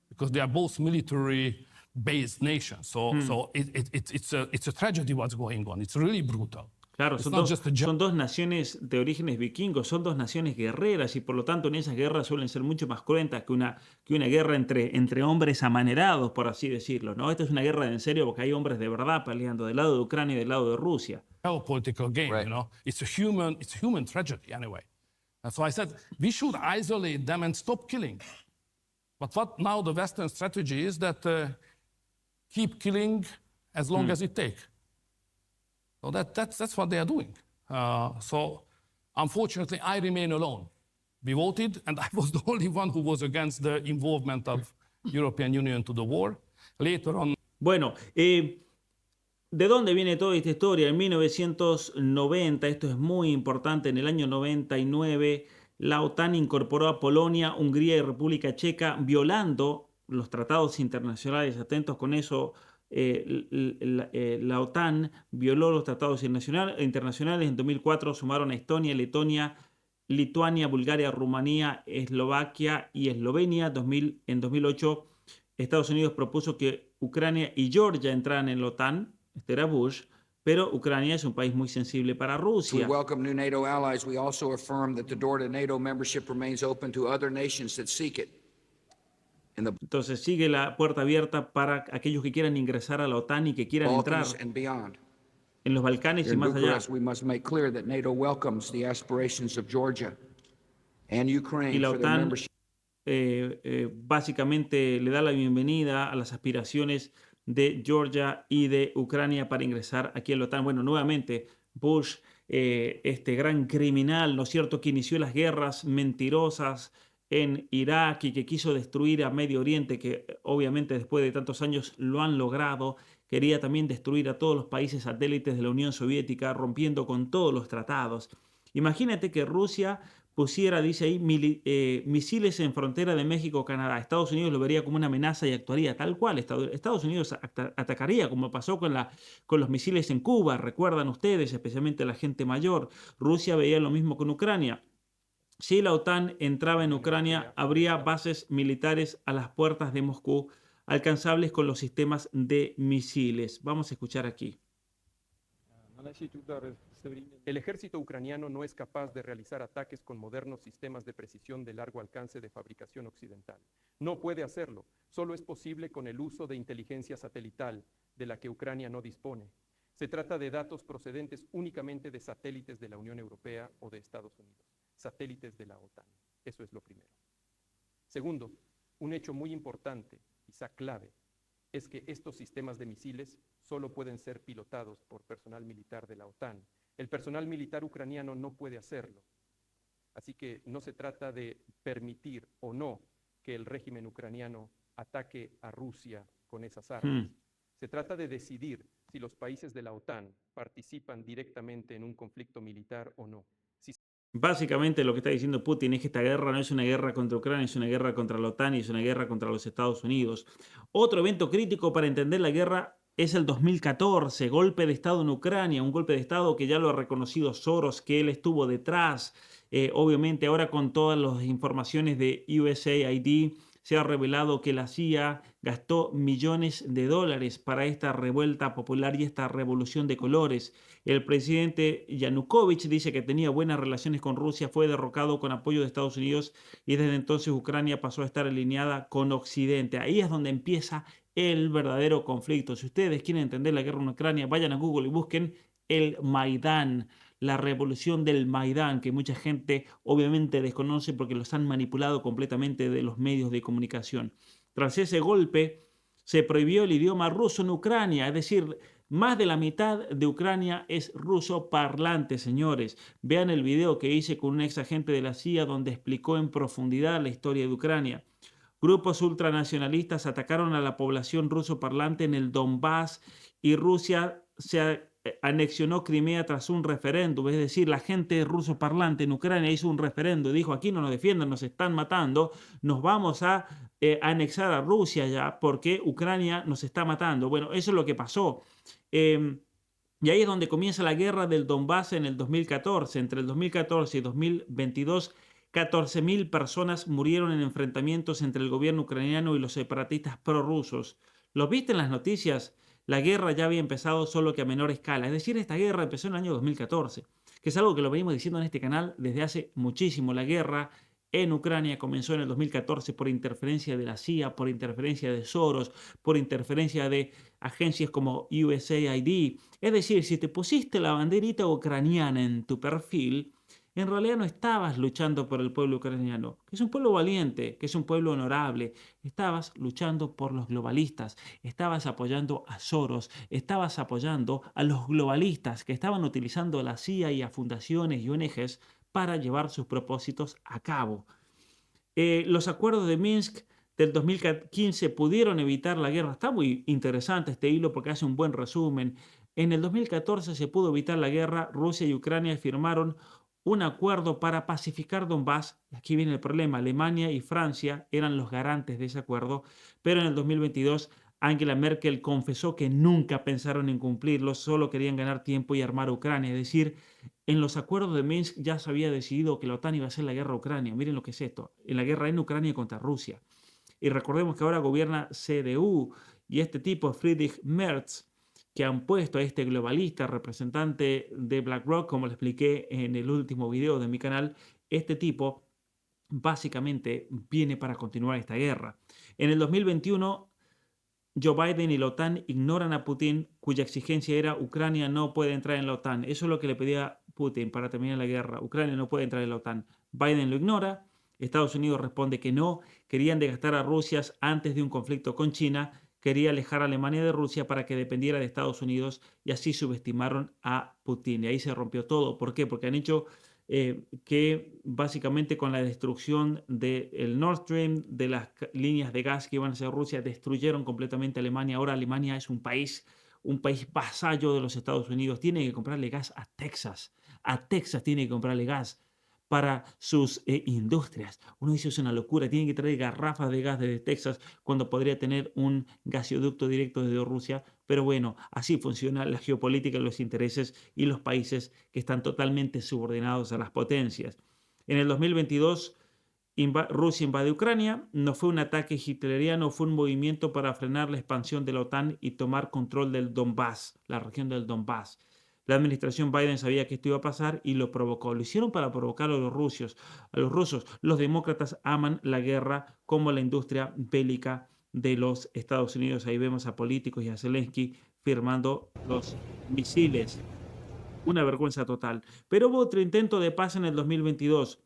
because they are both military-based nations. So it's a tragedy what's going on. It's really brutal. Claro, son dos naciones de orígenes vikingos, son dos naciones guerreras y por lo tanto en esas guerras suelen ser mucho más cruentas que una guerra entre hombres amanerados, por así decirlo, ¿no? Esta es una guerra en serio porque hay hombres de verdad peleando del lado de Ucrania y del lado de Rusia. Political game, right. It's a human tragedy anyway. And so I said we should isolate them and stop killing. But what now the Western strategy is that keep killing as long as it takes. So that's what they are doing. So unfortunately, I remain alone. We voted, and I was the only one who was against the involvement of European Union to the war. Later on. Bueno, ¿de dónde viene toda esta historia? En 1990, esto es muy importante, en el año 99, la OTAN incorporó a Polonia, Hungría y República Checa, violando los tratados internacionales. Atentos con eso, la OTAN violó los tratados internacionales. En 2004 sumaron a Estonia, Letonia, Lituania, Bulgaria, Rumanía, Eslovaquia y Eslovenia. En 2008, Estados Unidos propuso que Ucrania y Georgia entraran en la OTAN. Este era Bush, pero Ucrania es un país muy sensible para Rusia. We welcome new NATO allies. We also affirm that the door to NATO membership remains open to other nations that seek it. Entonces sigue la puerta abierta para aquellos que quieran ingresar a la OTAN y que quieran entrar en los Balcanes y más allá. We must make clear that NATO welcomes the aspirations of Georgia and Ukraine Y la for their OTAN membership. básicamente le da la bienvenida a las aspiraciones de Georgia y de Ucrania para ingresar aquí a la OTAN. Bueno, nuevamente, Bush, este gran criminal, ¿no es cierto?, que inició las guerras mentirosas en Irak y que quiso destruir a Medio Oriente, que obviamente después de tantos años lo han logrado. Quería también destruir a todos los países satélites de la Unión Soviética, rompiendo con todos los tratados. Imagínate que Rusia pusiera, dice ahí, misiles en frontera de México-Canadá. Estados Unidos lo vería como una amenaza y actuaría tal cual. Estados Unidos atacaría, como pasó con los misiles en Cuba. Recuerdan ustedes, especialmente la gente mayor. Rusia veía lo mismo con Ucrania. Si la OTAN entraba en Ucrania, habría bases militares a las puertas de Moscú, alcanzables con los sistemas de misiles. Vamos a escuchar aquí. El ejército ucraniano no es capaz de realizar ataques con modernos sistemas de precisión de largo alcance de fabricación occidental. No puede hacerlo. Solo es posible con el uso de inteligencia satelital, de la que Ucrania no dispone. Se trata de datos procedentes únicamente de satélites de la Unión Europea o de Estados Unidos. Satélites de la OTAN. Eso es lo primero. Segundo, un hecho muy importante, quizá clave, es que estos sistemas de misiles solo pueden ser pilotados por personal militar de la OTAN. El personal militar ucraniano no puede hacerlo. Así que no se trata de permitir o no que el régimen ucraniano ataque a Rusia con esas armas. Se trata de decidir si los países de la OTAN participan directamente en un conflicto militar o no. Básicamente lo que está diciendo Putin es que esta guerra no es una guerra contra Ucrania, es una guerra contra la OTAN y es una guerra contra los Estados Unidos. Otro evento crítico para entender la guerra es el 2014, golpe de Estado en Ucrania, un golpe de Estado que ya lo ha reconocido Soros, que él estuvo detrás. Obviamente ahora con todas las informaciones de USAID se ha revelado que la CIA gastó millones de dólares para esta revuelta popular y esta revolución de colores. El presidente Yanukovych dice que tenía buenas relaciones con Rusia, fue derrocado con apoyo de Estados Unidos y desde entonces Ucrania pasó a estar alineada con Occidente. Ahí es donde empieza el verdadero conflicto. Si ustedes quieren entender la guerra en Ucrania, vayan a Google y busquen el Maidán, la revolución del Maidán, que mucha gente obviamente desconoce porque los han manipulado completamente de los medios de comunicación. Tras ese golpe, se prohibió el idioma ruso en Ucrania, es decir, más de la mitad de Ucrania es ruso parlante, señores. Vean el video que hice con un ex agente de la CIA donde explicó en profundidad la historia de Ucrania. Grupos ultranacionalistas atacaron a la población ruso parlante en el Donbass y Rusia se anexionó Crimea tras un referéndum. Es decir, la gente ruso parlante en Ucrania hizo un referéndum y dijo: aquí no nos defiendan, nos están matando, nos vamos a anexar a Rusia ya porque Ucrania nos está matando. Bueno, eso es lo que pasó. Y ahí es donde comienza la guerra del Donbass en el 2014. Entre el 2014 y 2022, 14.000 personas murieron en enfrentamientos entre el gobierno ucraniano y los separatistas prorrusos. ¿Lo viste en las noticias? La guerra ya había empezado, solo que a menor escala. Es decir, esta guerra empezó en el año 2014, que es algo que lo venimos diciendo en este canal desde hace muchísimo. La guerra en Ucrania comenzó en el 2014 por interferencia de la CIA, por interferencia de Soros, por interferencia de agencias como USAID. Es decir, si te pusiste la banderita ucraniana en tu perfil, en realidad no estabas luchando por el pueblo ucraniano, que es un pueblo valiente, que es un pueblo honorable. Estabas luchando por los globalistas, estabas apoyando a Soros, estabas apoyando a los globalistas que estaban utilizando a la CIA y a fundaciones y ONGs para llevar sus propósitos a cabo. Los acuerdos de Minsk del 2015 pudieron evitar la guerra. Está muy interesante este hilo porque hace un buen resumen. En el 2014 se pudo evitar la guerra. Rusia y Ucrania firmaron un acuerdo para pacificar Donbass. Aquí viene el problema. Alemania y Francia eran los garantes de ese acuerdo, pero en el 2022 Angela Merkel confesó que nunca pensaron en cumplirlo, solo querían ganar tiempo y armar a Ucrania. Es decir, en los acuerdos de Minsk ya se había decidido que la OTAN iba a hacer la guerra a Ucrania. Miren lo que es esto, en la guerra en Ucrania contra Rusia. Y recordemos que ahora gobierna CDU y este tipo, Friedrich Merz, que han puesto a este globalista, representante de BlackRock, como le expliqué en el último video de mi canal, este tipo básicamente viene para continuar esta guerra. En el 2021, Joe Biden y la OTAN ignoran a Putin, cuya exigencia era Ucrania no puede entrar en la OTAN. Eso es lo que le pedía Putin para terminar la guerra. Ucrania no puede entrar en la OTAN. Biden lo ignora. Estados Unidos responde que no. Querían desgastar a Rusia antes de un conflicto con China. Quería alejar a Alemania de Rusia para que dependiera de Estados Unidos y así subestimaron a Putin. Y ahí se rompió todo. ¿Por qué? Porque han hecho que básicamente con la destrucción del Nord Stream, de las líneas de gas que iban hacia Rusia, destruyeron completamente a Alemania. Ahora Alemania es un país vasallo de los Estados Unidos. Tiene que comprarle gas a Texas. A Texas tiene que comprarle gas para sus industrias. Uno dice, es una locura, tienen que traer garrafas de gas desde Texas cuando podría tener un gasoducto directo desde Rusia. Pero bueno, así funciona la geopolítica, los intereses y los países que están totalmente subordinados a las potencias. En el 2022, Rusia invade Ucrania. No fue un ataque hitleriano, fue un movimiento para frenar la expansión de la OTAN y tomar control del Donbass, la región del Donbass. La administración Biden sabía que esto iba a pasar y lo provocó. Lo hicieron para provocar a los rusos. Los demócratas aman la guerra como la industria bélica de los Estados Unidos. Ahí vemos a políticos y a Zelensky firmando los misiles. Una vergüenza total. Pero hubo otro intento de paz en el 2022.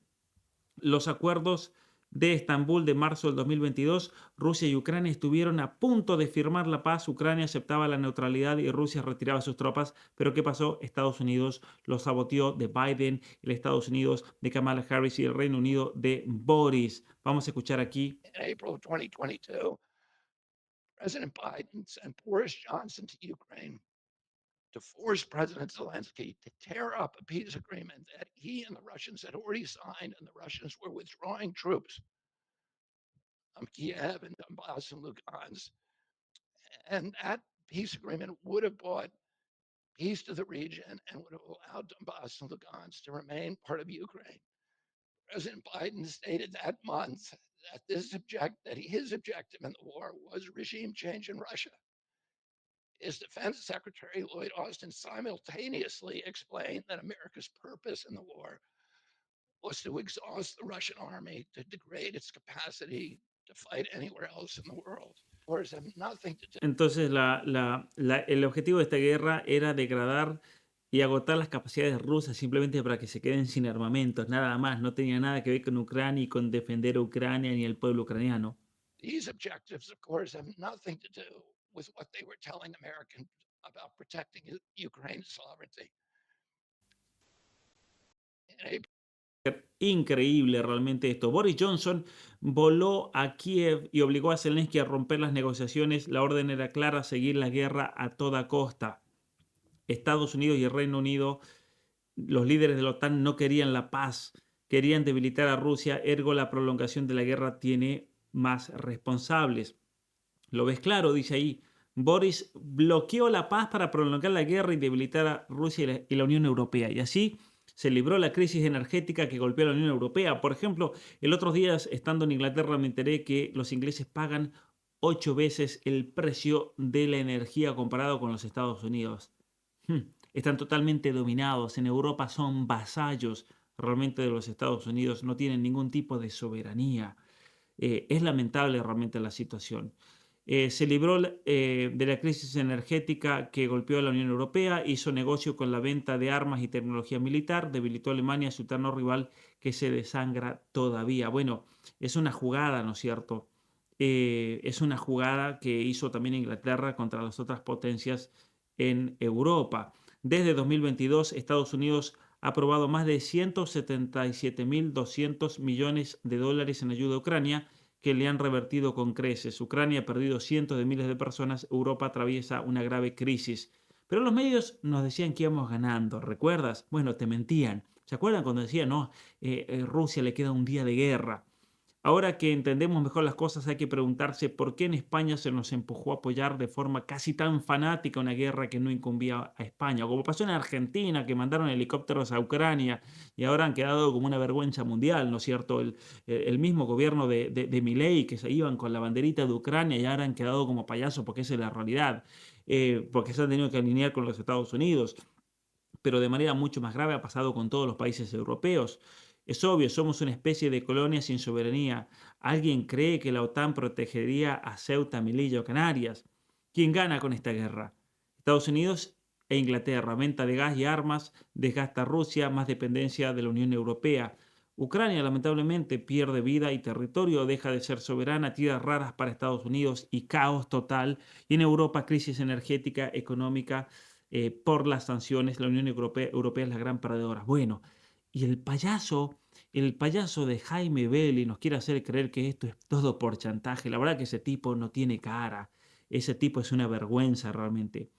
Los acuerdos de Estambul de marzo del 2022, Rusia y Ucrania estuvieron a punto de firmar la paz. Ucrania aceptaba la neutralidad y Rusia retiraba sus tropas. Pero ¿qué pasó? Estados Unidos lo saboteó de Biden, el Estados Unidos de Kamala Harris y el Reino Unido de Boris. Vamos a escuchar aquí. In April of 2022, President Biden sent Boris Johnson to Ukraine to force President Zelensky to tear up a peace agreement that he and the Russians had already signed, and the Russians were withdrawing troops from Kiev and Donbass and Lugansk. And that peace agreement would have brought peace to the region and would have allowed Donbass and Lugansk to remain part of Ukraine. President Biden stated that month that his objective in the war was regime change in Russia. His Defense Secretary Lloyd Austin simultaneously explained that America's purpose in the war was to exhaust the Russian army, to degrade its capacity to fight anywhere else in the world. Wars have nothing to do. Entonces, el objetivo de esta guerra era degradar y agotar las capacidades rusas simplemente para que se queden sin armamentos, nada más. No tenía nada que ver con Ucrania y con defender a Ucrania ni al pueblo ucraniano. These objectives, of course, have nothing to do with what they were telling Americans about protecting Ukraine's sovereignty. Increíble realmente esto. Boris Johnson voló a Kiev y obligó a Zelensky a romper las negociaciones. La orden era clara, seguir la guerra a toda costa. Estados Unidos y el Reino Unido, los líderes de la OTAN no querían la paz, querían debilitar a Rusia, ergo la prolongación de la guerra tiene más responsables. ¿Lo ves claro? Dice ahí. Boris bloqueó la paz para prolongar la guerra y debilitar a Rusia y la Unión Europea. Y así se libró la crisis energética que golpeó a la Unión Europea. Por ejemplo, el otro día, estando en Inglaterra, me enteré que los ingleses pagan 8 veces el precio de la energía comparado con los Estados Unidos. Están totalmente dominados. En Europa son vasallos realmente de los Estados Unidos. No tienen ningún tipo de soberanía. Es lamentable realmente la situación. Se libró de la crisis energética que golpeó a la Unión Europea, hizo negocio con la venta de armas y tecnología militar, debilitó a Alemania, su eterno rival, que se desangra todavía. Bueno, es una jugada, ¿no es cierto? Es una jugada que hizo también Inglaterra contra las otras potencias en Europa. Desde 2022, Estados Unidos ha aprobado más de 177.200 millones de dólares en ayuda a Ucrania, que le han revertido con creces. Ucrania ha perdido cientos de miles de personas, Europa atraviesa una grave crisis. Pero los medios nos decían que íbamos ganando, ¿recuerdas? Bueno, te mentían. ¿Se acuerdan cuando decían, no, Rusia le queda un día de guerra? Ahora que entendemos mejor las cosas, hay que preguntarse por qué en España se nos empujó a apoyar de forma casi tan fanática una guerra que no incumbía a España, o como pasó en Argentina, que mandaron helicópteros a Ucrania y ahora han quedado como una vergüenza mundial, ¿no es cierto? El mismo gobierno de Milei, que se iban con la banderita de Ucrania y ahora han quedado como payasos, porque esa es la realidad, porque se han tenido que alinear con los Estados Unidos, pero de manera mucho más grave ha pasado con todos los países europeos. Es obvio, somos una especie de colonia sin soberanía. ¿Alguien cree que la OTAN protegería a Ceuta, Melilla o Canarias? ¿Quién gana con esta guerra? Estados Unidos e Inglaterra. Venta de gas y armas, desgasta a Rusia, más dependencia de la Unión Europea. Ucrania lamentablemente pierde vida y territorio, deja de ser soberana, tierras raras para Estados Unidos y caos total. Y en Europa, crisis energética, económica, por las sanciones. La Unión Europea es la gran perdedora. Bueno, y el payaso de Jaime Belli nos quiere hacer creer que esto es todo por chantaje. La verdad que ese tipo no tiene cara. Ese tipo es una vergüenza realmente.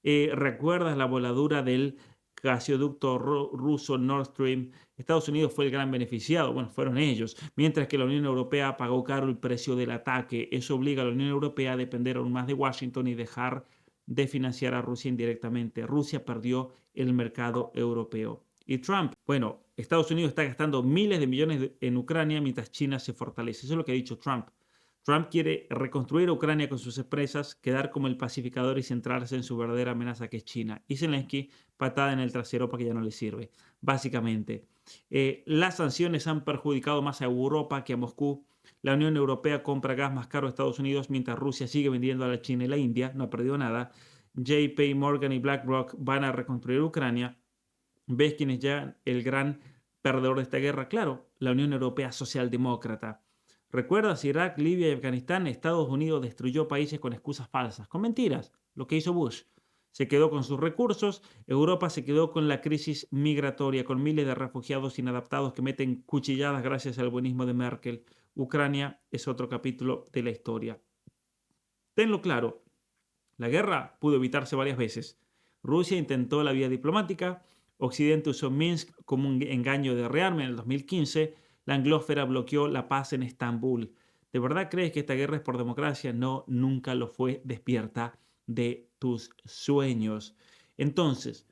¿Recuerdas la voladura del gasoducto ruso Nord Stream? Estados Unidos fue el gran beneficiado, bueno, fueron ellos, mientras que la Unión Europea pagó caro el precio del ataque. Eso obliga a la Unión Europea a depender aún más de Washington y dejar de financiar a Rusia indirectamente. Rusia perdió el mercado europeo. Y Trump, bueno, Estados Unidos está gastando miles de millones en Ucrania mientras China se fortalece. Eso es lo que ha dicho Trump. Trump quiere reconstruir a Ucrania con sus empresas, quedar como el pacificador y centrarse en su verdadera amenaza, que es China. Y Zelensky, patada en el trasero porque ya no le sirve. Básicamente, las sanciones han perjudicado más a Europa que a Moscú. La Unión Europea compra gas más caro a Estados Unidos mientras Rusia sigue vendiendo a la China y la India. No ha perdido nada. JP Morgan y BlackRock van a reconstruir Ucrania. ¿Ves quién es ya el gran perdedor de esta guerra? Claro, la Unión Europea socialdemócrata. ¿Recuerdas Irak, Libia y Afganistán? Estados Unidos destruyó países con excusas falsas, con mentiras, lo que hizo Bush. Se quedó con sus recursos, Europa se quedó con la crisis migratoria, con miles de refugiados inadaptados que meten cuchilladas gracias al buenismo de Merkel. Ucrania es otro capítulo de la historia. Tenlo claro, la guerra pudo evitarse varias veces. Rusia intentó la vía diplomática, Occidente usó Minsk como un engaño de rearme en el 2015, la anglósfera bloqueó la paz en Estambul. ¿De verdad crees que esta guerra es por democracia? No, nunca lo fue. Despierta de tus sueños. Entonces,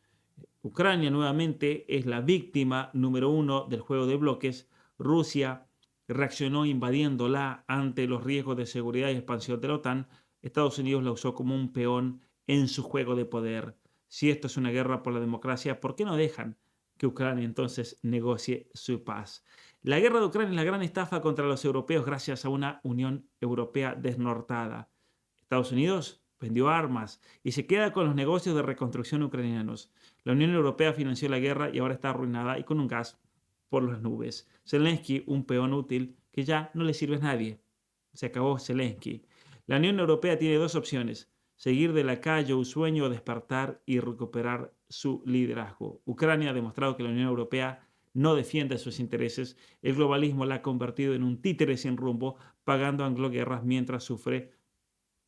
Ucrania nuevamente es la víctima número uno del juego de bloques. Rusia reaccionó invadiéndola ante los riesgos de seguridad y expansión de la OTAN. Estados Unidos la usó como un peón en su juego de poder. Si esto es una guerra por la democracia, ¿por qué no dejan que Ucrania entonces negocie su paz? La guerra de Ucrania es la gran estafa contra los europeos gracias a una Unión Europea desnortada. Estados Unidos vendió armas y se queda con los negocios de reconstrucción ucranianos. La Unión Europea financió la guerra y ahora está arruinada y con un gas por las nubes. Zelensky, un peón útil que ya no le sirve a nadie. Se acabó Zelensky. La Unión Europea tiene dos opciones: seguir de la calle un sueño, despertar y recuperar su liderazgo. Ucrania ha demostrado que la Unión Europea no defiende sus intereses. El globalismo la ha convertido en un títere sin rumbo, pagando angloguerras mientras sufre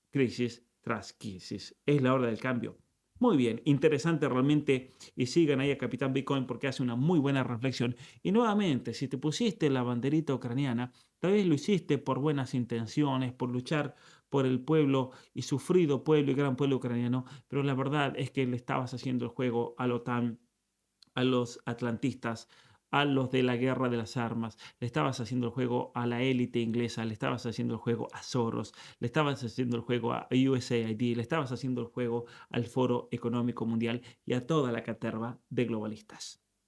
crisis tras crisis. Es la hora del cambio. Muy bien, interesante realmente, y sigan ahí a Capitán Bitcoin porque hace una muy buena reflexión. Y nuevamente, si te pusiste la banderita ucraniana, tal vez lo hiciste por buenas intenciones, por luchar por el pueblo y sufrido pueblo y gran pueblo ucraniano, pero la verdad es que le estabas haciendo el juego a la OTAN, a los atlantistas, a los de la guerra de las armas, le estabas haciendo el juego a la élite inglesa, le estabas haciendo el juego a Soros, le estabas haciendo el juego a USAID, le estabas haciendo el juego al Foro Económico Mundial y a toda la caterva de globalistas.